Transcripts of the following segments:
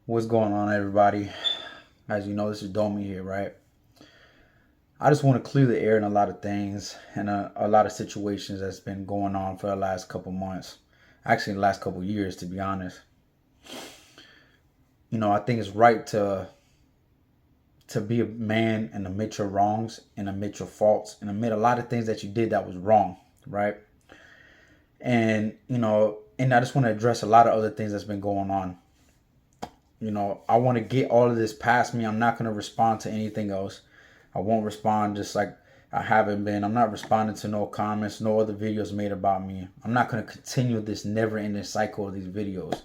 What's going on, everybody? As you know, this is Domi here, right? I just want to clear the air in a lot of things and a lot of situations that's been going on for the last couple months. Actually, the last couple years, to be honest. I think it's right to be a man and admit your wrongs and admit your faults and admit a lot of things that you did that was wrong, right? And I just want to address a lot of other things that's been going on. I want to get all of this past me. I'm not going to respond to anything else. I won't respond just like I haven't been. I'm not responding to no comments, no other videos made about me. I'm not going to continue this never ending cycle of these videos.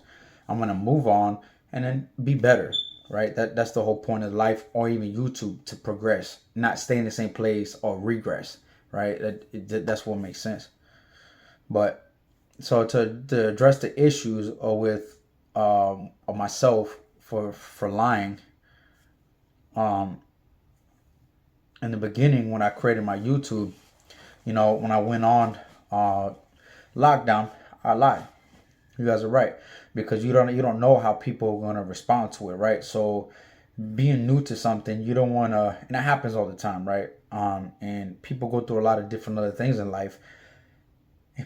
I'm going to move on and then be better, right? That's the whole point of life, or even YouTube, to progress, not stay in the same place or regress, right? That's what makes sense. But so to address the issues with of myself for lying, in the beginning when I created my YouTube, when I went on lockdown, I lied. You guys are right, because you don't know how people are gonna respond to it, right? So being new to something, you don't want to, and that happens all the time, right? And people go through a lot of different other things in life,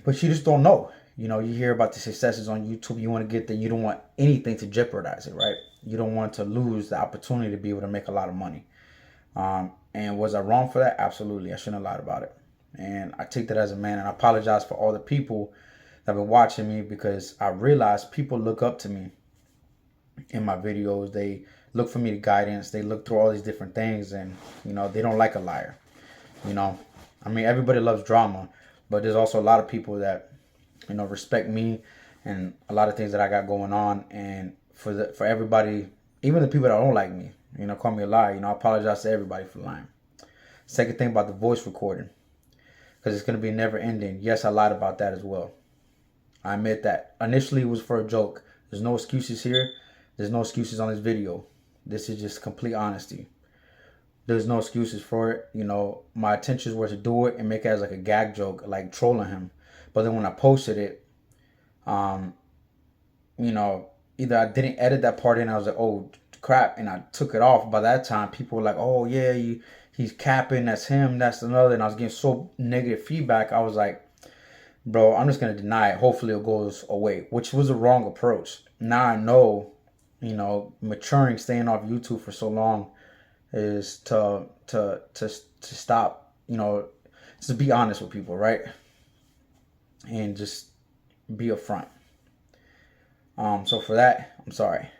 but you just don't know. You hear about the successes on YouTube. You want to get there. You don't want anything to jeopardize it, right? You don't want to lose the opportunity to be able to make a lot of money. And was I wrong for that? Absolutely. I shouldn't have lied about it. And I take that as a man, and I apologize for all the people that have been watching me, because I realize people look up to me in my videos. They look for me to guidance. They look through all these different things, and they don't like a liar. Everybody loves drama, but there's also a lot of people that respect me and a lot of things that I got going on. And for everybody, even the people that don't like me, call me a liar. I apologize to everybody for lying. Second thing about the voice recording, because it's going to be never ending. Yes, I lied about that as well. I admit that. Initially, it was for a joke. There's no excuses here. There's no excuses on this video. This is just complete honesty. There's no excuses for it. My intentions were to do it and make it as like a gag joke, like trolling him. But then when I posted it, either I didn't edit that part in, I was like, oh crap, and I took it off. By that time, people were like, oh yeah, he's capping, that's him, that's another. And I was getting so negative feedback, I was like, bro, I'm just gonna deny it. Hopefully it goes away, which was a wrong approach. Now I know, maturing, staying off YouTube for so long is to stop, just be honest with people, right? And just be upfront. So for that, I'm sorry.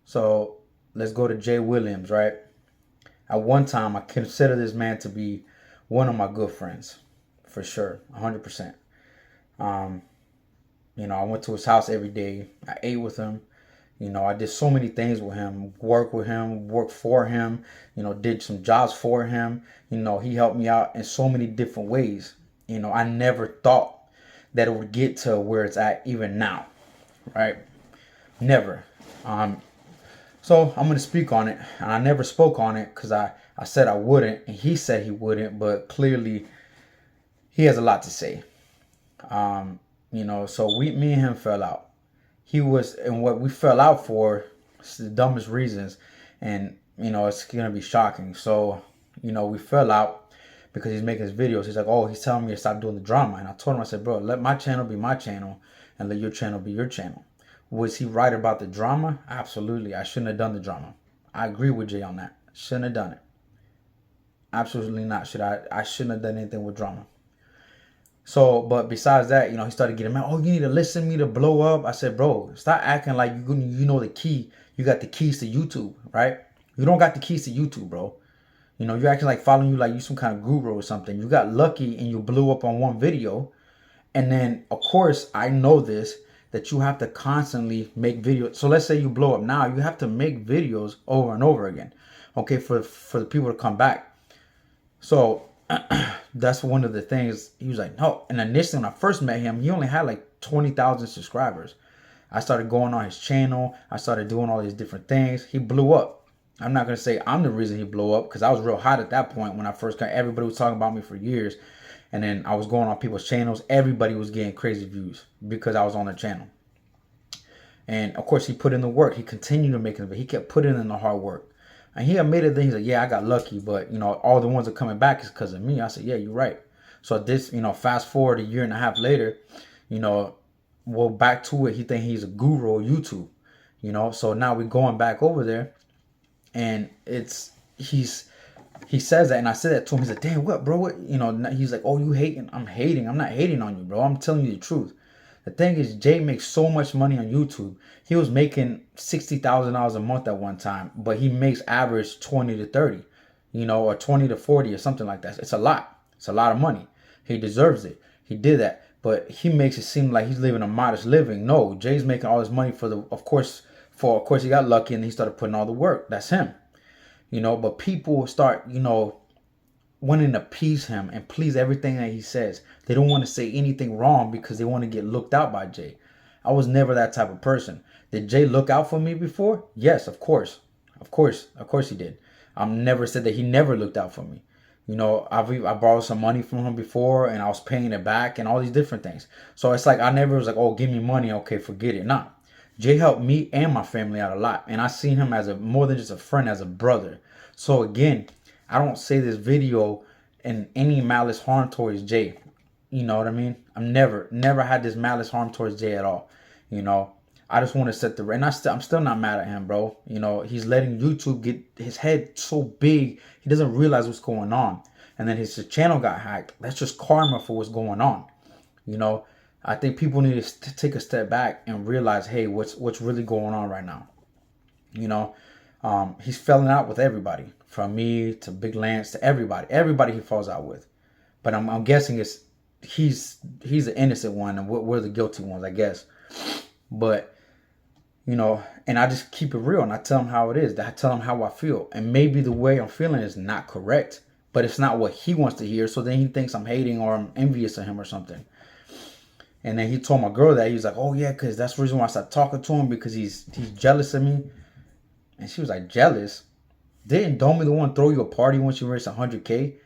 So let's go to Jay Williams, right? At one time, I consider this man to be one of my good friends, for sure, 100%. I went to his house every day. I ate with him. I did so many things with him, worked with him, worked for him, did some jobs for him. He helped me out in so many different ways. I never thought that it would get to where it's at even now, right? Never. So I'm going to speak on it. And I never spoke on it because I said I wouldn't, and he said he wouldn't, but clearly he has a lot to say. So me and him fell out. And what we fell out for is the dumbest reasons. And, it's going to be shocking. So, we fell out because he's making his videos. He's like, oh, he's telling me to stop doing the drama. And I told him, I said, bro, let my channel be my channel and let your channel be your channel. Was he right about the drama? Absolutely. I shouldn't have done the drama. I agree with Jay on that. Shouldn't have done it. Absolutely not. I shouldn't have done anything with drama. So, but besides that, he started getting mad. Oh, you need to listen to me to blow up. I said, bro, stop acting like you know the key. You got the keys to YouTube, right? You don't got the keys to YouTube, bro. You're acting like following you like you some kind of guru or something. You got lucky and you blew up on one video. And then, of course, I know this, that you have to constantly make videos. So let's say you blow up now. You have to make videos over and over again, okay, for the people to come back. So that's one of the things. He was like, no. And initially, when I first met him, he only had like 20,000 subscribers. I started going on his channel. I started doing all these different things. He blew up. I'm not going to say I'm the reason he blew up, because I was real hot at that point when I first got. Everybody was talking about me for years. And then I was going on people's channels. Everybody was getting crazy views because I was on their channel. And of course, he put in the work. He continued to make it, but he kept putting in the hard work. And he admitted that he's like, yeah, I got lucky, but all the ones that are coming back is because of me. I said, yeah, you're right. So this, fast forward a year and a half later, you know, well, back to it. He think he's a guru of YouTube, So now we're going back over there, and he says that, and I said that to him. He's like, damn, what, bro? What? He's like, oh, you hating? I'm hating. I'm not hating on you, bro. I'm telling you the truth. The thing is, Jay makes so much money on YouTube. He was making $60,000 a month at one time, but he makes average 20 to 30, or 20 to 40 or something like that. It's a lot. It's a lot of money. He deserves it. He did that, but he makes it seem like he's living a modest living. No, Jay's making all his money of course he got lucky and he started putting all the work. That's him, but people start, wanting to please him and please everything that he says. They don't want to say anything wrong because they want to get looked out by Jay. I was never that type of person. Did Jay look out for me before? Yes, of course. Of course he did. I never said that he never looked out for me. I borrowed some money from him before and I was paying it back and all these different things. So it's like I never was like, oh, give me money. Okay, forget it. Nah. Jay helped me and my family out a lot. And I seen him as more than just a friend, as a brother. So again, I don't say this video in any malice harm towards Jay. You know what I mean? I've never had this malice harm towards Jay at all. I just want to set the, and I'm still not mad at him, bro. He's letting YouTube get his head so big, he doesn't realize what's going on. And then his channel got hacked. That's just karma for what's going on. I think people need to take a step back and realize, hey, what's really going on right now. He's falling out with everybody, from me to Big Lance to everybody he falls out with. But I'm guessing he's the innocent one and we're the guilty ones, I guess. But and I just keep it real and I tell him how it is. I tell him how I feel, and maybe the way I'm feeling is not correct, but it's not what he wants to hear. So then he thinks I'm hating or I'm envious of him or something. And then he told my girl that. He was like, oh yeah, because that's the reason why I started talking to him, because he's jealous of me. And she was like, jealous? Didn't Domi the one throw you a party once you reached 100K?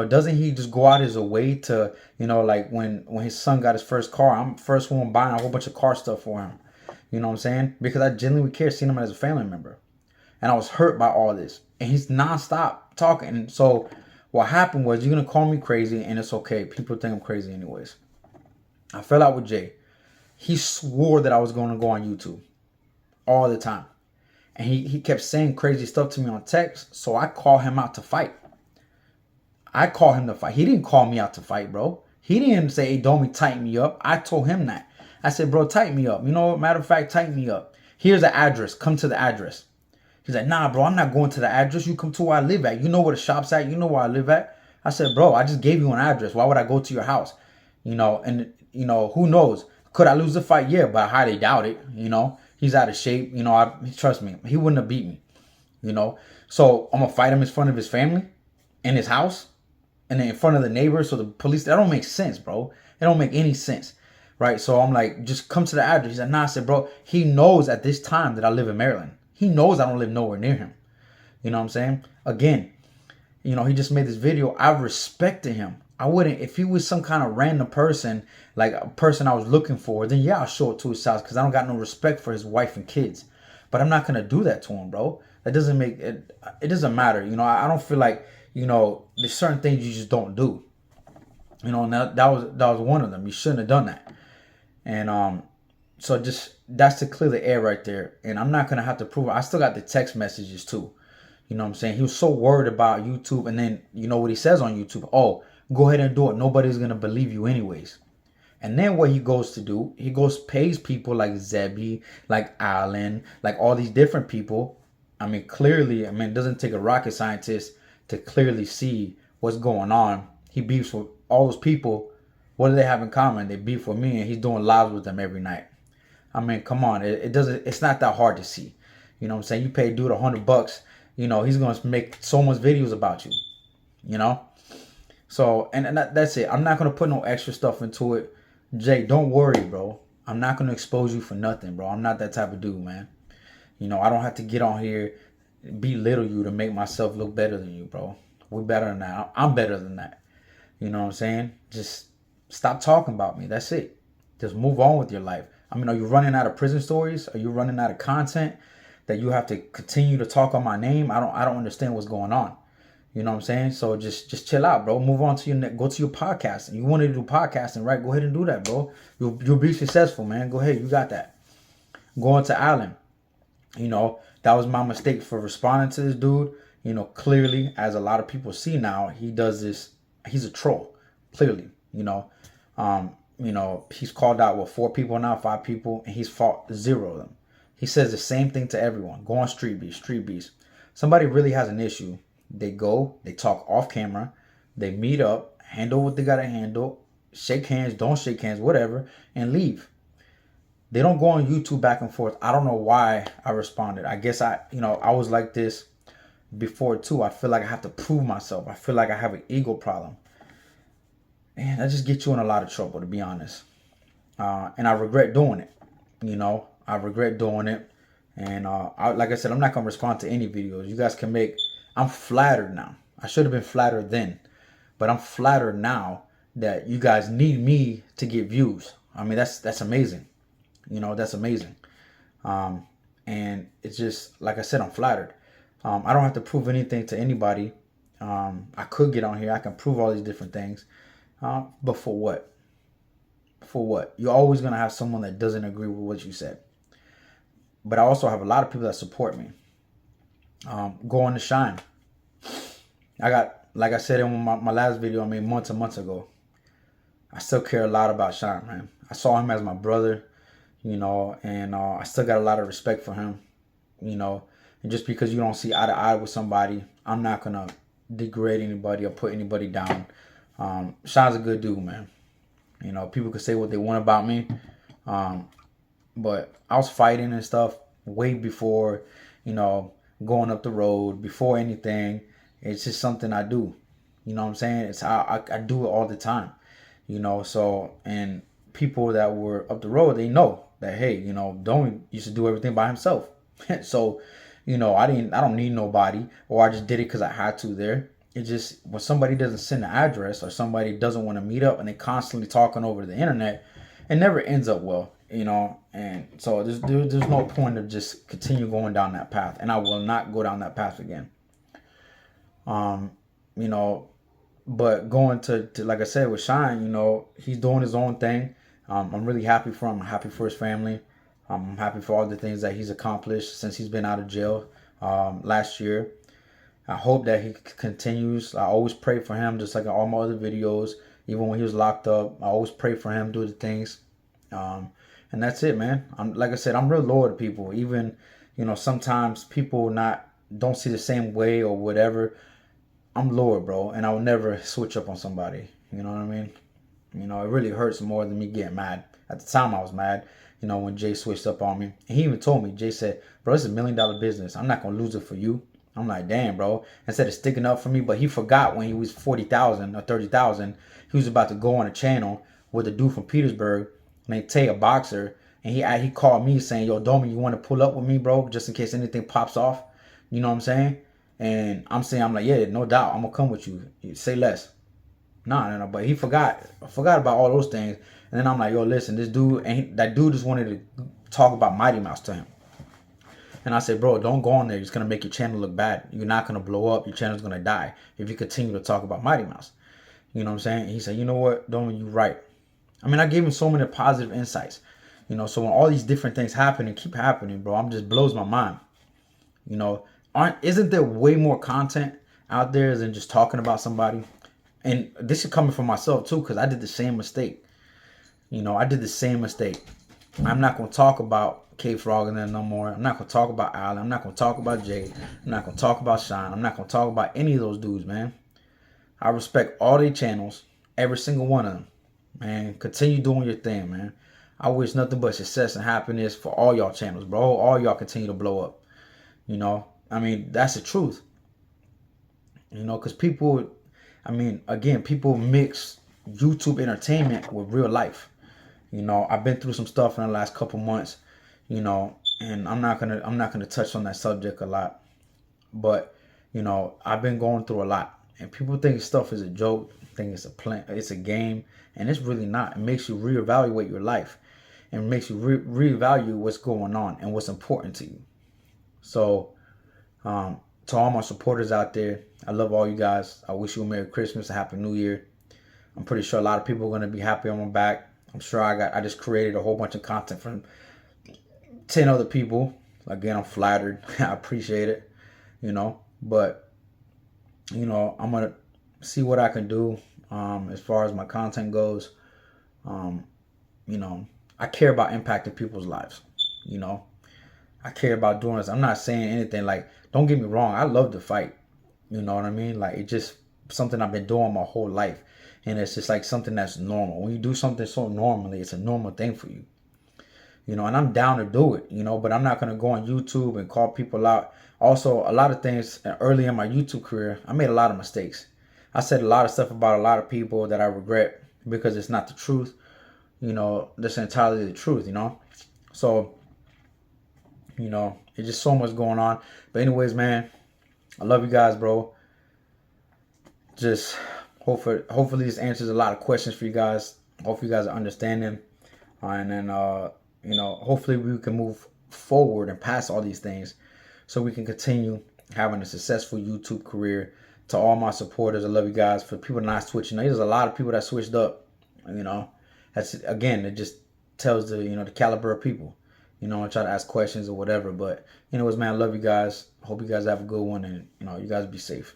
Doesn't he just go out his way to, like when his son got his first car, I'm the first one buying a whole bunch of car stuff for him. You know what I'm saying? Because I genuinely care, seeing him as a family member. And I was hurt by all this. And he's nonstop talking. And so what happened was, you're going to call me crazy, and it's okay. People think I'm crazy anyways. I fell out with Jay. He swore that I was going to go on YouTube all the time. And he kept saying crazy stuff to me on text. So I call him out to fight. I call him to fight. He didn't call me out to fight, bro. He didn't say, hey, Domi, tighten me up. I told him that. I said, bro, tighten me up. Matter of fact, tighten me up. Here's the address. Come to the address. He's like, nah, bro, I'm not going to the address. You come to where I live at. You know where the shop's at. You know where I live at. I said, bro, I just gave you an address. Why would I go to your house? And who knows? Could I lose the fight? Yeah, but I highly doubt it. He's out of shape. Trust me, he wouldn't have beat me. So I'm going to fight him in front of his family, in his house, and then in front of the neighbors, so the police. That don't make sense, bro. It don't make any sense. Right? So I'm like, just come to the address. He's like, nah. I said, bro, he knows at this time that I live in Maryland. He knows I don't live nowhere near him. You know what I'm saying? Again, he just made this video. I respected him. I wouldn't, if he was some kind of random person, like a person I was looking for, then yeah, I'll show it to his house, because I don't got no respect for his wife and kids. But I'm not going to do that to him, bro. That doesn't make it, it doesn't matter. I don't feel like, there's certain things you just don't do. And that was one of them. You shouldn't have done that. And so just, that's to clear the air right there. And I'm not going to have to prove it. I still got the text messages too. You know what I'm saying? He was so worried about YouTube. And then, what he says on YouTube? Oh, go ahead and do it. Nobody's going to believe you anyways. And then what he goes to do, he pays people like Zebby, like Alan, like all these different people. Clearly, it doesn't take a rocket scientist to clearly see what's going on. He beefs with all those people. What do they have in common? They beef with me, and he's doing lives with them every night. Come on. It's not that hard to see. You know what I'm saying? You pay dude $100, he's going to make so much videos about you, So, and that's it. I'm not going to put no extra stuff into it. Jay, don't worry, bro. I'm not going to expose you for nothing, bro. I'm not that type of dude, man. I don't have to get on here, belittle you to make myself look better than you, bro. We're better than that. I'm better than that. You know what I'm saying? Just stop talking about me. That's it. Just move on with your life. I mean, are you running out of prison stories? Are you running out of content that you have to continue to talk on my name? I don't understand what's going on. You know what I'm saying? So just chill out, bro. Move on to your go to your podcast. You wanted to do podcasting, right? Go ahead and do that, bro. You'll be successful, man. Go ahead, you got that. Going to Allen, you know, that was my mistake for responding to this dude. You know, clearly, as a lot of people see now, he does this. He's a troll. Clearly, he's called out with 4 people now, 5 people, and he's fought 0 of them. He says the same thing to everyone. Go on street beast. Somebody really has an issue. They go, they talk off camera, they meet up, handle what they gotta handle, shake hands, don't shake hands, whatever, and leave. They don't go on YouTube back and forth. I don't know why I responded. I guess I was like this before too. I feel like I have to prove myself. I feel like I have an ego problem. Man, that just gets you in a lot of trouble, to be honest. And I regret doing it. I regret doing it. And like I said, I'm not going to respond to any videos. You guys can make... I'm flattered now. I should have been flattered then. But I'm flattered now that you guys need me to get views. I mean, that's amazing. That's amazing. And it's just, like I said, I'm flattered. I don't have to prove anything to anybody. I could get on here. I can prove all these different things. But for what? For what? You're always going to have someone that doesn't agree with what you said. But I also have a lot of people that support me. Going to shine. I got, like I said in my last video I made months and months ago, I still care a lot about Shine, man. I saw him as my brother, and I still got a lot of respect for him, and just because you don't see eye to eye with somebody, I'm not going to degrade anybody or put anybody down. Shine's a good dude, man. People could say what they want about me, but I was fighting and stuff way before, going up the road, before anything. It's just something I do. You know what I'm saying? It's how I do it all the time. So, and people that were up the road, they know that, hey, Domi used to do everything by himself. So, I don't need nobody, or I just did it because I had to there. It's just when somebody doesn't send an address, or somebody doesn't want to meet up and they constantly talking over the internet, it never ends up well, and so there's no point to just continue going down that path, and I will not go down that path again. But going to like I said with Shine, he's doing his own thing. I'm really happy for him. I'm happy for his family. I'm happy for all the things that he's accomplished since he's been out of jail last year. I hope that he continues. I always pray for him, just like in all my other videos. Even when he was locked up, I always pray for him, do the things. And that's it, man. Like I said, I'm real loyal to people. Even, sometimes people don't see the same way or whatever. I'm loyal, bro, and I will never switch up on somebody. You know what I mean? It really hurts more than me getting mad. At the time, I was mad, when Jay switched up on me. And he even told me, Jay said, bro, it's $1 million business. I'm not going to lose it for you. I'm like, damn, bro. Instead of sticking up for me, but he forgot when he was 40,000 or 30,000, he was about to go on a channel with a dude from Petersburg named Tay, a boxer, and he called me saying, yo, Domi, you want to pull up with me, bro, just in case anything pops off? You know what I'm saying? And I'm like, yeah, no doubt, I'm gonna come with you. Say less. No. But he forgot about all those things. And then I'm like, yo, listen, this dude that dude just wanted to talk about Mighty Mouse to him. And I said, bro, don't go on there. It's going to make your channel look bad. You're not going to blow up. Your channel's going to die if you continue to talk about Mighty Mouse. You know what I'm saying? And he said, you know what, Domi, you're right. I mean, I gave him so many positive insights. So when all these different things happen and keep happening, bro, I'm just blows my mind. Isn't there way more content out there than just talking about somebody? And this is coming from myself, too, because I did the same mistake. I did the same mistake. I'm not going to talk about K-Frog and then no more. I'm not going to talk about Allen. I'm not going to talk about Jay. I'm not going to talk about Shine. I'm not going to talk about any of those dudes, man. I respect all their channels, every single one of them. Man, continue doing your thing, man. I wish nothing but success and happiness for all y'all channels, bro. All y'all continue to blow up. I mean, that's the truth. Because people, people mix YouTube entertainment with real life. I've been through some stuff in the last couple months, and I'm not gonna touch on that subject a lot, but I've been going through a lot, and people think stuff is a joke, think it's a plan, it's a game, and it's really not. It makes you reevaluate your life, and makes you reevaluate what's going on and what's important to you. So, to all my supporters out there, I love all you guys. I wish you a Merry Christmas, a Happy New Year. I'm pretty sure a lot of people are gonna be happy on my back. I'm sure I just created a whole bunch of content from 10 other people. Again, I'm flattered. I appreciate it, But I'm gonna see what I can do as far as my content goes. Um, I care about impacting people's lives. I care about doing this. I'm not saying anything like, don't get me wrong, I love to fight. You know what I mean? Like, it's just something I've been doing my whole life. And it's just like something that's normal. When you do something so normally, it's a normal thing for you. And I'm down to do it, but I'm not going to go on YouTube and call people out. Also, a lot of things early in my YouTube career, I made a lot of mistakes. I said a lot of stuff about a lot of people that I regret because it's not the truth. This entirely the truth, So, it's just so much going on. But anyways, man, I love you guys, bro. Just hopefully this answers a lot of questions for you guys. Hopefully you guys are understanding. And then, hopefully we can move forward and past all these things so we can continue having a successful YouTube career. To all my supporters, I love you guys. For people not switching, there's a lot of people that switched up. That's, again, it just tells the caliber of people. I try to ask questions or whatever. But anyways, man, I love you guys. Hope you guys have a good one, and you guys be safe.